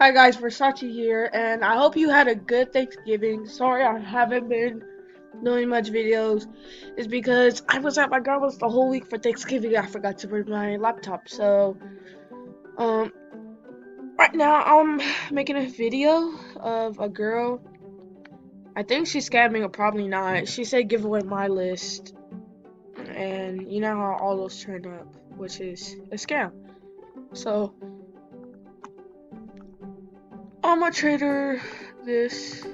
Hi guys, Versace here, and I hope you had a good Thanksgiving. Sorry I haven't been doing much videos. It's because I was at my grandma's the whole week for Thanksgiving. I forgot to bring my laptop. So, um, right now I'm making a video of a girl. I think she's scamming or probably not. She said give away my list, and you know how all those turn up, which is a scam. So, I'm gonna trade her this.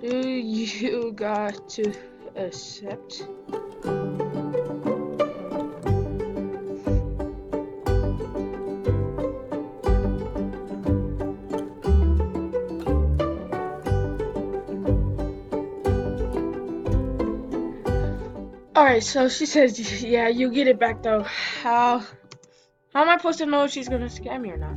You got to accept. Alright, so she says, yeah, you get it back though. How am I supposed to know if she's gonna scam me or not?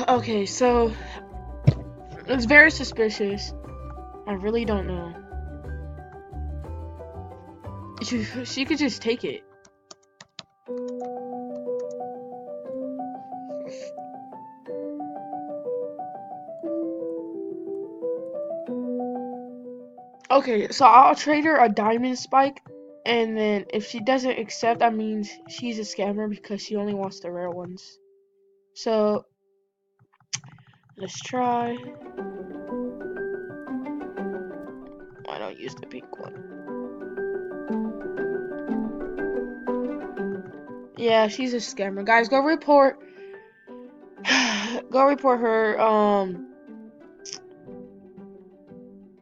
Okay, so it's very suspicious. I really don't know. She could just take it. Okay, so I'll trade her a diamond spike, and then if she doesn't accept, that means she's a scammer because she only wants the rare ones. So let's try. I don't use the pink one. Yeah, she's a scammer. Guys, go report. Go report her.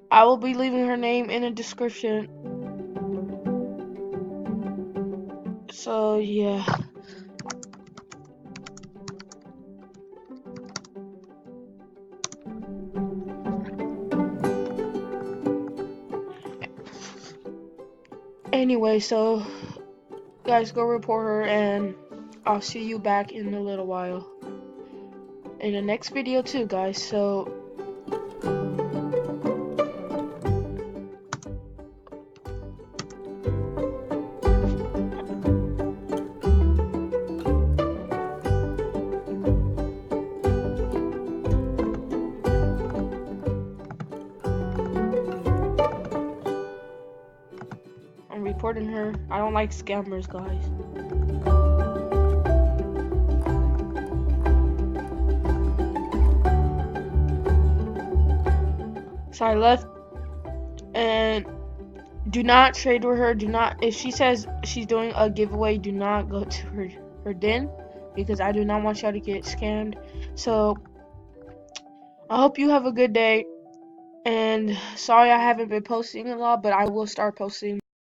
I will be leaving her name in the description. So yeah. Anyway, so guys, go report her, and I'll see you back in a little while in the next video too, guys. So I'm reporting her. I don't like scammers, guys. So I left, and do not trade with her. Do not, if she says she's doing a giveaway, do not go to her den, because I do not want y'all to get scammed. So I hope you have a good day, and sorry I haven't been posting a lot, but I will start posting